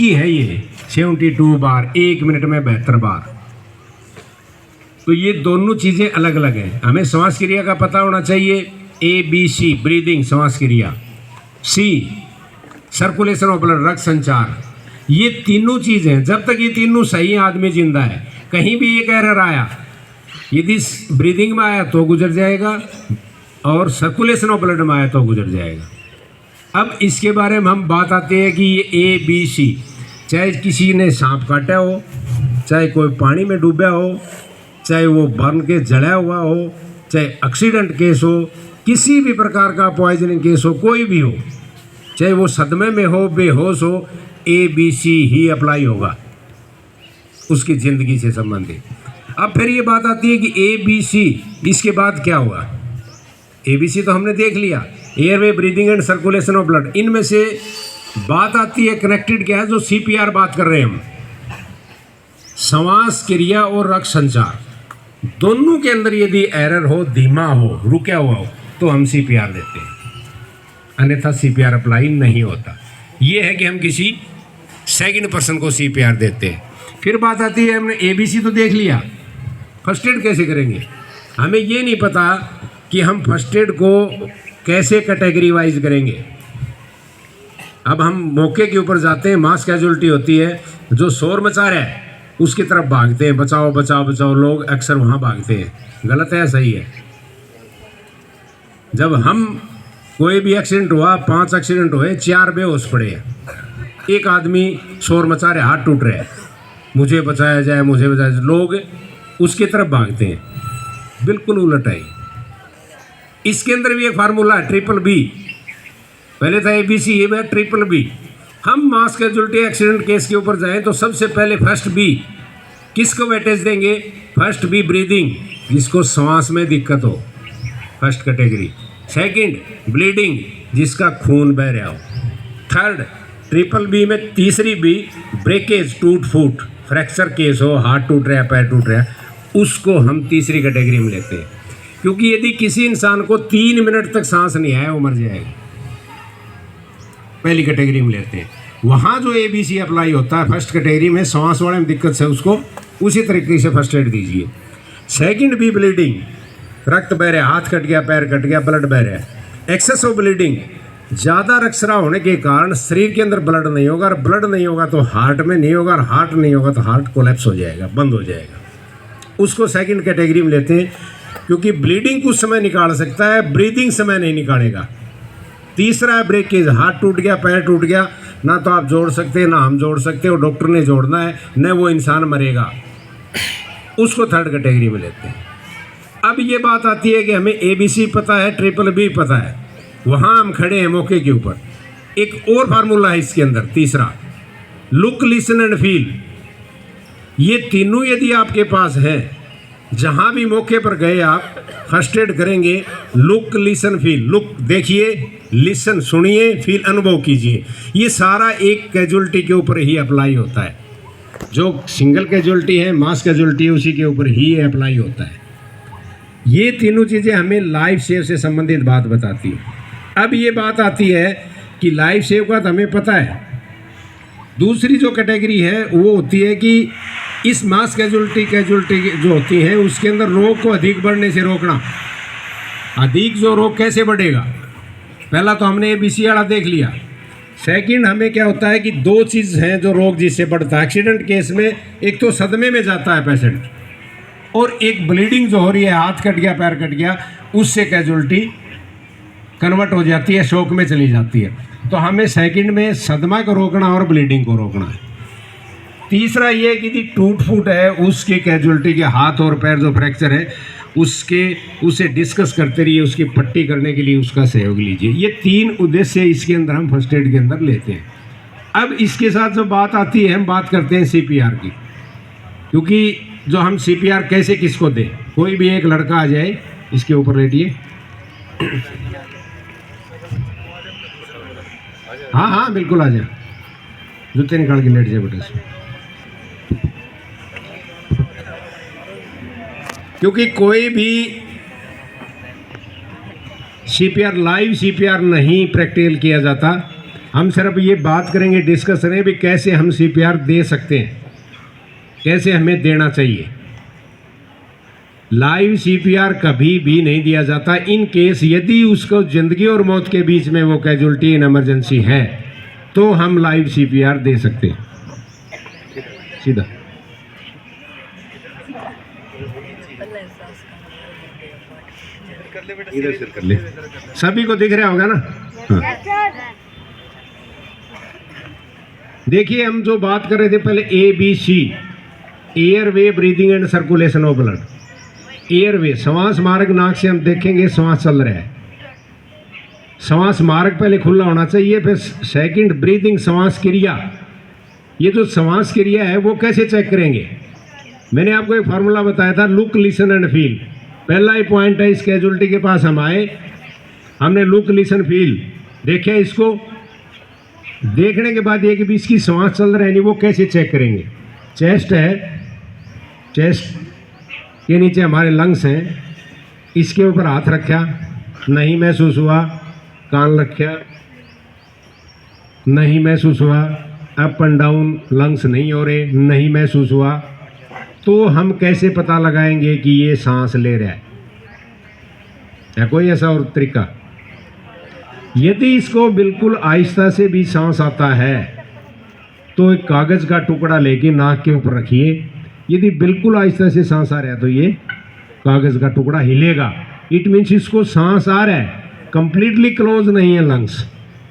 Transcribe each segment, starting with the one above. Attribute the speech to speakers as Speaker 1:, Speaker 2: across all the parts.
Speaker 1: इसकी है ये 72 बार, 1 मिनट में 72 बार। तो ये दोनों चीज़ें अलग अलग हैं। हमें श्वास क्रिया का पता होना चाहिए। ABC ब्रीदिंग श्वास क्रिया, C सर्कुलेशन ऑफ ब्लड रक्त संचार। ये तीनों चीज़ें जब तक ये तीनों सही आदमी जिंदा है, कहीं भी एक एरर आया, यदि ब्रीदिंग में आया तो गुजर जाएगा और सर्कुलेशन ऑफ ब्लड में आया तो गुजर जाएगा। अब इसके बारे में हम बात आते हैं कि ये ABC, चाहे किसी ने सांप काटा हो, चाहे कोई पानी में डूबा हो, चाहे वो बर्न के जला हुआ हो, चाहे एक्सीडेंट केस हो, किसी भी प्रकार का पॉइजनिंग केस हो, कोई भी हो, चाहे वो सदमे में हो, बेहोश हो, ABC ही अप्लाई होगा उसकी ज़िंदगी से संबंधित। अब फिर ये बात आती है कि ABC इसके बाद क्या हुआ। ABC तो हमने देख लिया, airway, breathing and circulation of blood. इनमें से बात आती है कनेक्टेड क्या है, जो CPR बात कर रहे हैं हम, श्वास क्रिया और रक्त संचार। दोनों के अंदर यदि एरर हो, धीमा हो, रुका हुआ हो, तो हम CPR देते हैं, अन्यथा CPR अप्लाई नहीं होता। ये है कि हम किसी सेकंड पर्सन को CPR देते हैं। फिर बात आती है, हमने ABC तो देख लिया, फर्स्ट एड कैसे करेंगे। हमें ये नहीं पता कि हम फर्स्ट एड को कैसे कैटेगरी वाइज करेंगे। अब हम मौके के ऊपर जाते हैं, मास कैजुअलिटी होती है, जो शोर मचा रहा है उसकी तरफ भागते हैं, बचाओ बचाओ बचाओ, लोग अक्सर वहाँ भागते हैं। गलत है, सही है। जब हम कोई भी एक्सीडेंट हुआ, 5 एक्सीडेंट हुए, 4 बेहोश पड़े हैं, एक आदमी शोर मचा रहे, हाथ टूट रहे हैं, मुझे बचाया जाए, मुझे बचाया जाए, लोग उसकी तरफ भागते हैं। बिल्कुल उलट है। इसके अंदर भी एक फार्मूला है, BBB। पहले था ABC, ये है BBB। हम मास कैजुअलिटी एक्सीडेंट केस के ऊपर जाएं तो सबसे पहले फर्स्ट B किसको वेटेज देंगे। फर्स्ट B ब्रीदिंग, जिसको सांस में दिक्कत हो, फर्स्ट कैटेगरी। सेकंड ब्लीडिंग, जिसका खून बह रहा हो। थर्ड BBB में तीसरी B ब्रेकेज, टूट फूट, फ्रैक्चर केस हो, हाथ टूट रहा है, पैर टूट रहा है, उसको हम तीसरी कैटेगरी में लेते हैं। क्योंकि यदि किसी इंसान को 3 मिनट तक सांस नहीं आया, वो मर जाएगा। पहली कैटेगरी में लेते हैं। वहाँ जो ABC अप्लाई होता है फर्स्ट कैटेगरी में, सांस वाले में दिक्कत है उसको उसी तरीके से फर्स्ट एड दीजिए। सेकंड B ब्लीडिंग, रक्त बह रहा है, हाथ कट गया, पैर कट गया, ब्लड बह रहा है। एक्सेस ऑफ ब्लीडिंग, ज़्यादा रक्तस्राव होने के कारण शरीर के अंदर ब्लड नहीं होगा, और ब्लड नहीं होगा तो हार्ट में नहीं होगा, और हार्ट नहीं होगा तो हार्ट कोलैप्स हो जाएगा, बंद हो जाएगा। उसको सेकंड कैटेगरी में लेते हैं, क्योंकि ब्लीडिंग कुछ समय निकाल सकता है, ब्रीदिंग समय नहीं निकालेगा। तीसरा है ब्रेकेज, हाथ टूट गया, पैर टूट गया, ना तो आप जोड़ सकते, ना हम जोड़ सकते, और डॉक्टर ने जोड़ना है, न वो इंसान मरेगा, उसको थर्ड कैटेगरी में लेते हैं। अब ये बात आती है कि हमें ABC पता है, BBB पता है, वहाँ हम खड़े हैं मौके के ऊपर। एक और फार्मूला है इसके अंदर, तीसरा, लुक, लिसन एंड फील। ये तीनों यदि आपके पास है, जहाँ भी मौके पर गए आप फर्स्ट एड करेंगे, लुक, लिसन, फील। लुक देखिए, लिसन सुनिए, फील अनुभव कीजिए। ये सारा एक कैजुअलिटी के ऊपर ही अप्लाई होता है। जो सिंगल कैजुअलिटी है, मास कैजुअलिटी है, उसी के ऊपर ही अप्लाई होता है। ये तीनों चीज़ें हमें लाइफ सेव से संबंधित बात बताती है। अब ये बात आती है कि लाइफ सेव का तो हमें पता है। दूसरी जो कैटेगरी है वो होती है कि इस मास कैजुअलिटी जो होती है उसके अंदर रोग को अधिक बढ़ने से रोकना। अधिक जो रोग कैसे बढ़ेगा, पहला तो हमने ABC वाला देख लिया। सेकंड हमें क्या होता है कि 2 चीज़ हैं जो रोग जिससे बढ़ता है। एक्सीडेंट केस में एक तो सदमे में जाता है पेशेंट, और एक ब्लीडिंग जो हो रही है, हाथ कट गया, पैर कट गया, उससे कैजुअलिटी कन्वर्ट हो जाती है, शोक में चली जाती है। तो हमें सेकंड में सदमा को रोकना और ब्लीडिंग को रोकना है। तीसरा ये कि यदि टूट फूट है, उसकी कैजुअलिटी के हाथ और पैर जो फ्रैक्चर है उसे डिस्कस करते रहिए, उसकी पट्टी करने के लिए उसका सहयोग लीजिए। ये 3 उद्देश्य इसके अंदर हम फर्स्ट एड के अंदर लेते हैं। अब इसके साथ जो बात आती है, हम बात करते हैं CPR की, क्योंकि जो हम CPR कैसे किसको दें। कोई भी एक लड़का आ जाए, इसके ऊपर लेटिए। हाँ हाँ बिल्कुल आ जाए, जूते निकाल के लेट जाए बेटा इसमें। क्योंकि कोई भी CPR लाइव CPR नहीं प्रैक्टिकल किया जाता, हम सिर्फ ये बात करेंगे, डिस्कस करेंगे भी कैसे हम CPR दे सकते हैं, कैसे हमें देना चाहिए। लाइव CPR कभी भी नहीं दिया जाता। इन केस यदि उसको ज़िंदगी और मौत के बीच में वो कैजुअल्टी इन इमरजेंसी है तो हम लाइव CPR दे सकते हैं। सीधा इधर से कर ले, सभी को दिख रहा होगा ना। हाँ। देखिए हम जो बात कर रहे थे पहले ABC, airway, breathing and circulation of blood. Airway, श्वास मार्ग, नाक से हम देखेंगे श्वास चल रहा है, श्वास मार्ग पहले खुला होना चाहिए। फिर सेकंड ब्रीदिंग, श्वास क्रिया। ये जो श्वास क्रिया है वो कैसे चेक करेंगे? मैंने आपको एक फार्मूला बताया था, लुक, लिसन एंड फील। पहला ही पॉइंट है, इस कैजुअल्टी के पास हम आए, हमने लुक, लिसन, फील देखे। इसको देखने के बाद ये कि भी इसकी श्वास चल रहा है नहीं, वो कैसे चेक करेंगे? चेस्ट है, चेस्ट के नीचे हमारे लंग्स हैं, इसके ऊपर हाथ रखा, नहीं महसूस हुआ। कान रखा, नहीं महसूस हुआ। अप एंड डाउन लंग्स नहीं हो रहे, नहीं महसूस हुआ। तो हम कैसे पता लगाएंगे कि ये सांस ले रहा है कोई ऐसा और तरीका? यदि इसको बिल्कुल आहिस्ता से भी सांस आता है तो एक कागज़ का टुकड़ा लेके नाक के ऊपर रखिए। यदि बिल्कुल आहिस्ता से सांस आ रहा है तो ये कागज़ का टुकड़ा हिलेगा। इट मीन्स इसको सांस आ रहा है, कंप्लीटली क्लोज नहीं है लंग्स।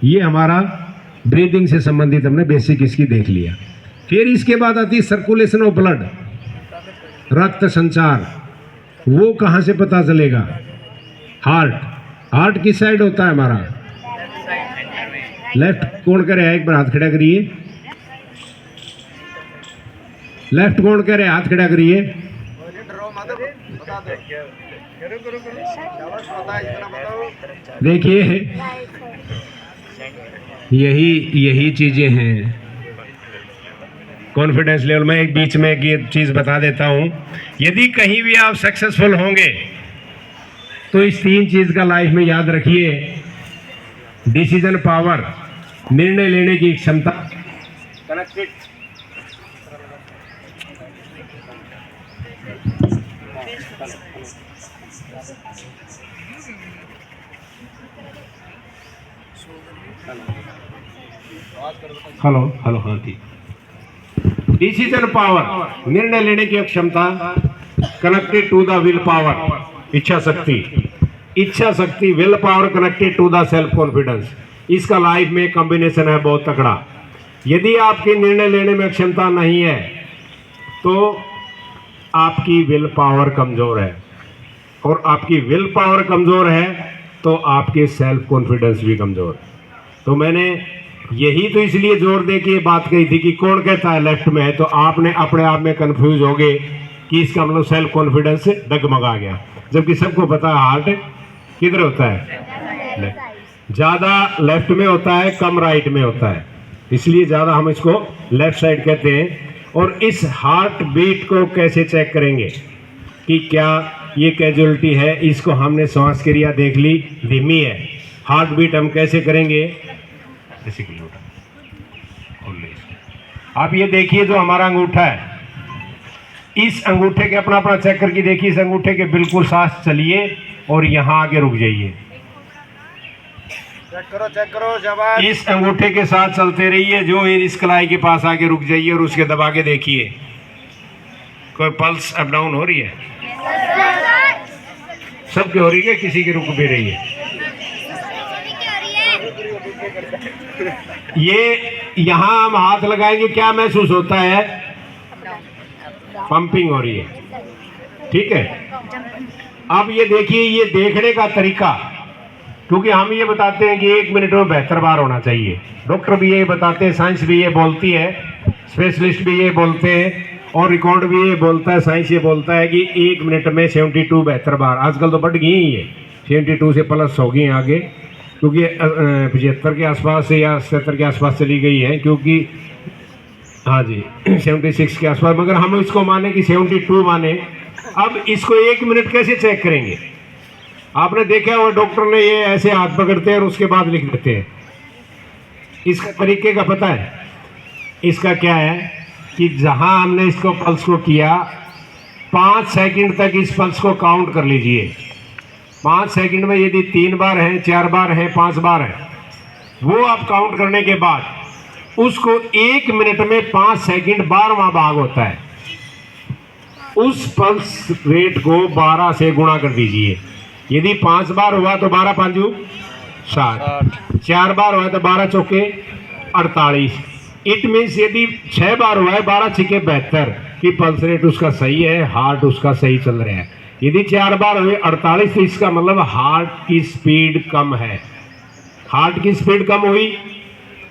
Speaker 1: ये हमारा ब्रीदिंग से संबंधित हमने बेसिक इसकी देख लिया। फिर इसके बाद आती है सर्कुलेशन ऑफ ब्लड, रक्त संचार। वो कहाँ से पता चलेगा? हार्ट। हार्ट किस साइड होता है हमारा? लेफ्ट। कौन कह रहा है? एक बार हाथ खड़ा करिए। लेफ्ट कौन कह रहे हैं? हाथ खड़ा करिए। देखिए यही चीजें हैं कॉन्फिडेंस लेवल में। एक बीच में एक ये चीज बता देता हूं, यदि कहीं भी आप सक्सेसफुल होंगे तो इस 3 चीज का लाइफ में याद रखिए। डिसीजन पावर, निर्णय लेने की क्षमता, कनेक्टेड हेलो हाँ ठीक। डिसीजन पावर, निर्णय लेने की क्षमता, connected to the will power, इच्छा शक्ति। इच्छा शक्ति, will power connected to the self confidence. इसका लाइफ में कॉम्बिनेशन है बहुत तगड़ा। यदि आपकी निर्णय लेने में क्षमता नहीं है तो आपकी विल पावर कमज़ोर है, और आपकी विल पावर कमज़ोर है तो आपके सेल्फ कॉन्फिडेंस भी कमज़ोर। तो मैंने यही तो इसलिए जोर दे के बात कही थी कि कौन कहता है लेफ्ट में है, तो आपने अपने आप में कंफ्यूज हो गए कि इसका मतलब सेल्फ कॉन्फिडेंस डगमगा गया, जबकि सबको पता है हार्ट किधर होता है? ज़्यादा लेफ्ट में होता है, कम राइट में होता है, इसलिए ज़्यादा हम इसको लेफ्ट साइड कहते हैं। और इस हार्ट बीट को कैसे चेक करेंगे कि क्या ये कैजुअलिटी है? इसको हमने श्वास क्रिया देख ली, धीमी है। हार्ट बीट हम कैसे करेंगे? आप ये देखिए, जो हमारा अंगूठा है, इस अंगूठे के अपना अपना चेक करके देखिए। इस अंगूठे के बिल्कुल सांस चलिए और यहाँ आगे रुक जाइए। चेक करो जवाब। इस अंगूठे के साथ चलते रहिए, जो इस कलाई के पास आके रुक जाइए और उसके दबा के देखिए कोई पल्स अप डाउन हो रही है? सबकी हो रही है, किसी की रुक भी रही है? ये यहाँ हम हाथ लगाएंगे, क्या महसूस होता है? पंपिंग हो रही है, ठीक है। अब ये देखिए, ये देखने का तरीका, क्योंकि हम ये बताते हैं कि 1 मिनट में 72 बार होना चाहिए। डॉक्टर भी ये बताते हैं, साइंस भी ये बोलती है, स्पेशलिस्ट भी ये बोलते हैं, और रिकॉर्ड भी ये बोलता है, साइंस ये बोलता है कि 1 मिनट में 72 बार। आजकल तो बढ़ गई ही है, 72 से प्लस हो गई आगे, क्योंकि 75 के आसपास या 77 के आसपास चली गई है, क्योंकि हाँ जी 76 के आसपास। मगर हम इसको माने कि 72 माने। अब इसको 1 मिनट कैसे चेक करेंगे? आपने देखा और डॉक्टर ने ये ऐसे हाथ पकड़ते हैं और उसके बाद लिख देते हैं, इसका तरीके का पता है? इसका क्या है कि जहां हमने इसको पल्स को किया 5 सेकंड तक इस पल्स को काउंट कर लीजिए। 5 सेकंड में यदि 3 बार है, 4 बार है, 5 बार है, वो आप काउंट करने के बाद उसको 1 मिनट में 5 सेकंड 12वां भाग होता है, उस पल्स रेट को 12 से गुणा कर दीजिए। यदि 5 बार हुआ तो 12 5 60, 4 बार हुआ तो 12 चौके 48। इट मीन्स यदि 6 बार हुआ है 12 6 72 कि पल्स रेट उसका सही है, हार्ट उसका सही चल रहा है। यदि 4 बार हुए 48 तो इसका मतलब हार्ट की स्पीड कम है, हार्ट की स्पीड कम हुई।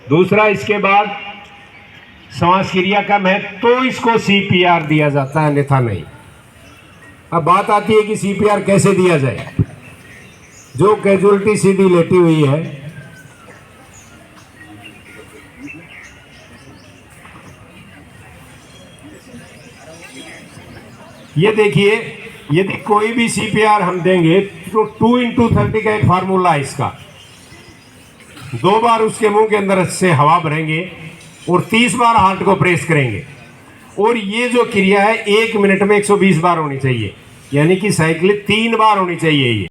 Speaker 1: दूसरा, इसके बाद श्वास क्रिया कम है तो इसको CPR दिया जाता है, अन्यथा नहीं। अब बात आती है कि CPR कैसे दिया जाए। जो कैजुअलिटी सीधी लेटी हुई है, ये देखिए, यदि कोई भी CPR हम देंगे तो 2 × 30 का एक फार्मूला है इसका। 2 बार उसके मुंह के अंदर से हवा भरेंगे और 30 बार हार्ट को प्रेस करेंगे, और ये जो क्रिया है 1 मिनट में 120 बार होनी चाहिए, यानी कि साइकिल 3 बार होनी चाहिए ये।